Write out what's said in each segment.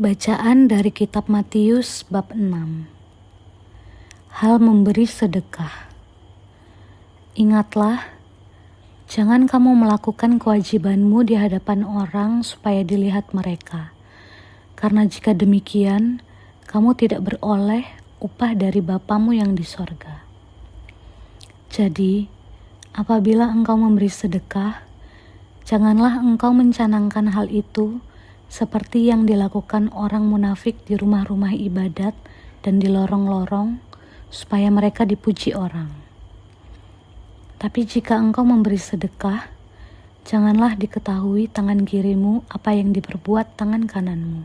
Bacaan dari kitab Matius bab 6. Hal memberi sedekah. Ingatlah, jangan kamu melakukan kewajibanmu di hadapan orang supaya dilihat mereka. Karena jika demikian, kamu tidak beroleh upah dari Bapamu yang di sorga. Jadi, apabila engkau memberi sedekah, janganlah engkau mencanangkan hal itu seperti yang dilakukan orang munafik di rumah-rumah ibadat dan di lorong-lorong, supaya mereka dipuji orang. Tapi jika engkau memberi sedekah, janganlah diketahui tangan kirimu apa yang diperbuat tangan kananmu.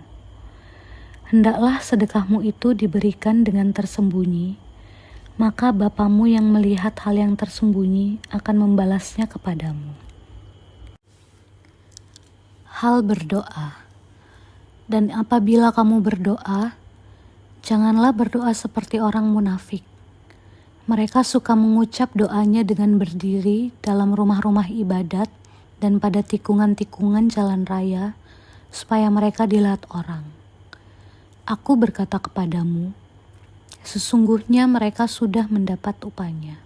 Hendaklah sedekahmu itu diberikan dengan tersembunyi, maka Bapamu yang melihat hal yang tersembunyi akan membalasnya kepadamu. Hal berdoa. Dan apabila kamu berdoa, janganlah berdoa seperti orang munafik. Mereka suka mengucap doanya dengan berdiri dalam rumah-rumah ibadat dan pada tikungan-tikungan jalan raya, supaya mereka dilihat orang. Aku berkata kepadamu, sesungguhnya mereka sudah mendapat upahnya.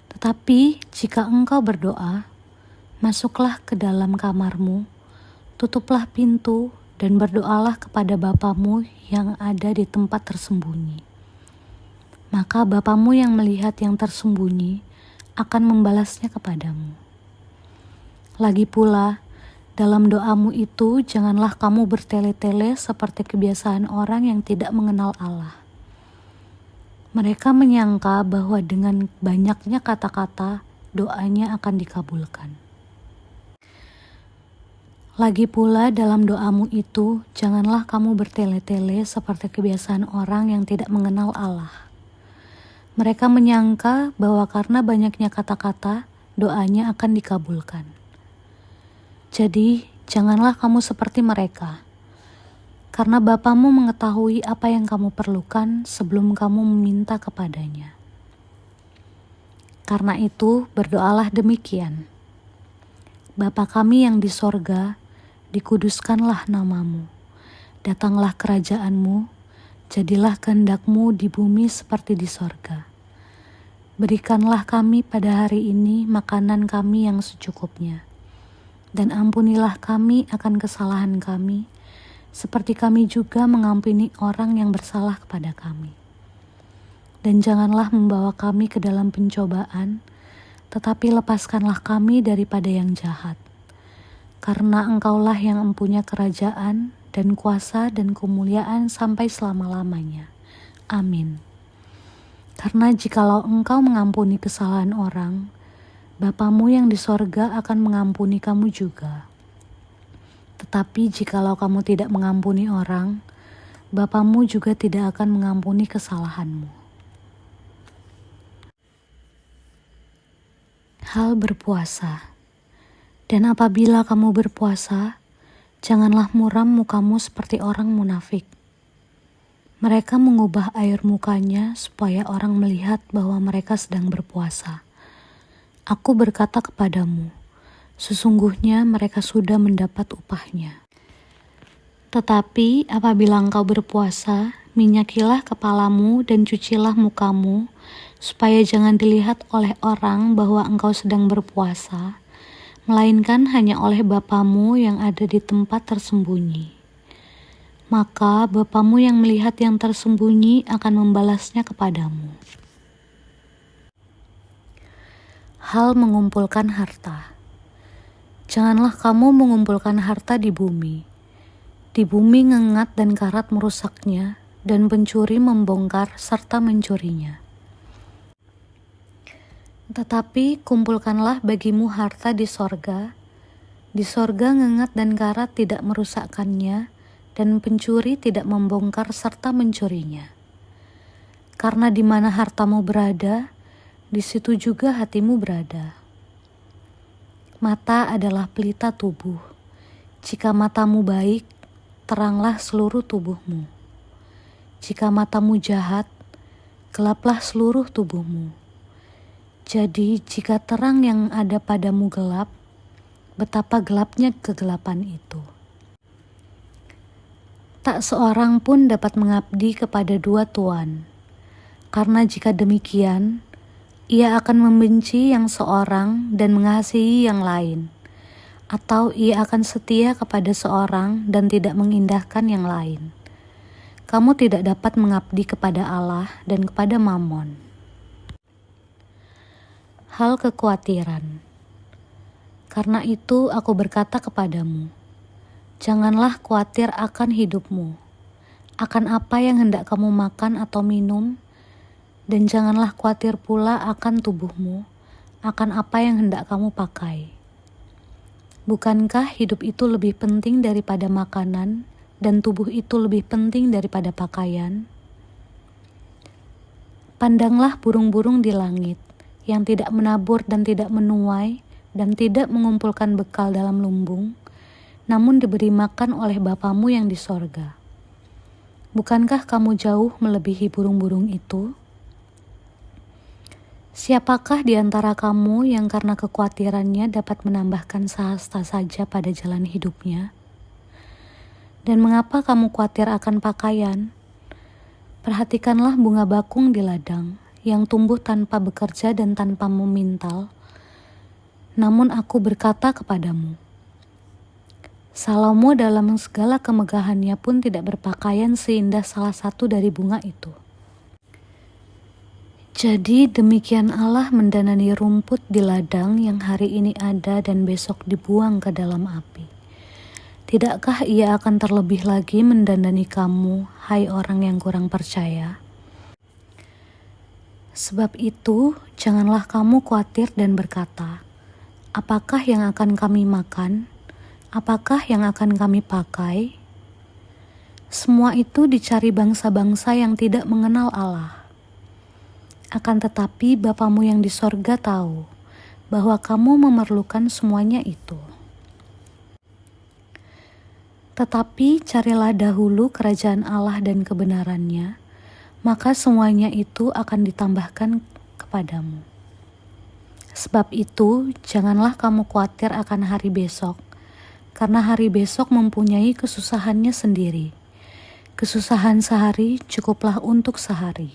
Tetapi jika engkau berdoa, masuklah ke dalam kamarmu, tutuplah pintu dan berdoalah kepada Bapamu yang ada di tempat tersembunyi. Maka Bapamu yang melihat yang tersembunyi akan membalasnya kepadamu. Lagi pula, dalam doamu itu janganlah kamu bertele-tele seperti kebiasaan orang yang tidak mengenal Allah. Mereka menyangka bahwa dengan banyaknya kata-kata, doanya akan dikabulkan. Lagi pula dalam doamu itu, janganlah kamu bertele-tele seperti kebiasaan orang yang tidak mengenal Allah. Mereka menyangka bahwa karena banyaknya kata-kata, doanya akan dikabulkan. Jadi, janganlah kamu seperti mereka, karena Bapamu mengetahui apa yang kamu perlukan sebelum kamu meminta kepadanya. Karena itu, berdoalah demikian. Bapa kami yang di sorga, dikuduskanlah namamu, datanglah kerajaanmu, jadilah kehendakmu di bumi seperti di sorga. Berikanlah kami pada hari ini makanan kami yang secukupnya, dan ampunilah kami akan kesalahan kami, seperti kami juga mengampuni orang yang bersalah kepada kami. Dan janganlah membawa kami ke dalam pencobaan, tetapi lepaskanlah kami daripada yang jahat. Karena Engkaulah yang mempunyai kerajaan dan kuasa dan kemuliaan sampai selama-lamanya. Amin. Karena jikalau Engkau mengampuni kesalahan orang, Bapamu yang di sorga akan mengampuni kamu juga. Tetapi jikalau kamu tidak mengampuni orang, Bapamu juga tidak akan mengampuni kesalahanmu. Hal berpuasa. Dan apabila kamu berpuasa, janganlah muram mukamu seperti orang munafik. Mereka mengubah air mukanya supaya orang melihat bahwa mereka sedang berpuasa. Aku berkata kepadamu, sesungguhnya mereka sudah mendapat upahnya. Tetapi apabila engkau berpuasa, minyakilah kepalamu dan cucilah mukamu, supaya jangan dilihat oleh orang bahwa engkau sedang berpuasa, melainkan hanya oleh Bapamu yang ada di tempat tersembunyi. Maka Bapamu yang melihat yang tersembunyi akan membalasnya kepadamu. Hal mengumpulkan harta. Janganlah kamu mengumpulkan harta di bumi. Di bumi ngengat dan karat merusaknya, dan pencuri membongkar serta mencurinya. Tetapi kumpulkanlah bagimu harta di sorga. Di sorga ngengat dan karat tidak merusakkannya, dan pencuri tidak membongkar serta mencurinya. Karena di mana hartamu berada, di situ juga hatimu berada. Mata adalah pelita tubuh. Jika matamu baik, teranglah seluruh tubuhmu. Jika matamu jahat, gelaplah seluruh tubuhmu. Jadi jika terang yang ada padamu gelap, betapa gelapnya kegelapan itu. Tak seorang pun dapat mengabdi kepada dua tuan, karena jika demikian, ia akan membenci yang seorang dan mengasihi yang lain, atau ia akan setia kepada seorang dan tidak mengindahkan yang lain. Kamu tidak dapat mengabdi kepada Allah dan kepada Mammon. Hal kekhawatiran. Karena itu aku berkata kepadamu, janganlah khawatir akan hidupmu, akan apa yang hendak kamu makan atau minum, dan janganlah khawatir pula akan tubuhmu, akan apa yang hendak kamu pakai. Bukankah hidup itu lebih penting daripada makanan, dan tubuh itu lebih penting daripada pakaian? Pandanglah burung-burung di langit, yang tidak menabur dan tidak menuai, dan tidak mengumpulkan bekal dalam lumbung, namun diberi makan oleh Bapamu yang di sorga. Bukankah kamu jauh melebihi burung-burung itu? Siapakah di antara kamu yang karena kekhawatirannya dapat menambahkan sehasta saja pada jalan hidupnya? Dan mengapa kamu khawatir akan pakaian? Perhatikanlah bunga bakung di ladang, yang tumbuh tanpa bekerja dan tanpa memintal. Namun aku berkata kepadamu, Salomo dalam segala kemegahannya pun tidak berpakaian seindah salah satu dari bunga itu. Jadi demikian Allah mendanani rumput di ladang yang hari ini ada dan besok dibuang ke dalam api. Tidakkah ia akan terlebih lagi mendandani kamu, hai orang yang kurang percaya? Sebab itu, janganlah kamu khawatir dan berkata, apakah yang akan kami makan? Apakah yang akan kami pakai? Semua itu dicari bangsa-bangsa yang tidak mengenal Allah. Akan tetapi Bapamu yang di sorga tahu bahwa kamu memerlukan semuanya itu. Tetapi carilah dahulu kerajaan Allah dan kebenarannya, maka semuanya itu akan ditambahkan kepadamu. Sebab itu, janganlah kamu khawatir akan hari besok, karena hari besok mempunyai kesusahannya sendiri. Kesusahan sehari cukuplah untuk sehari.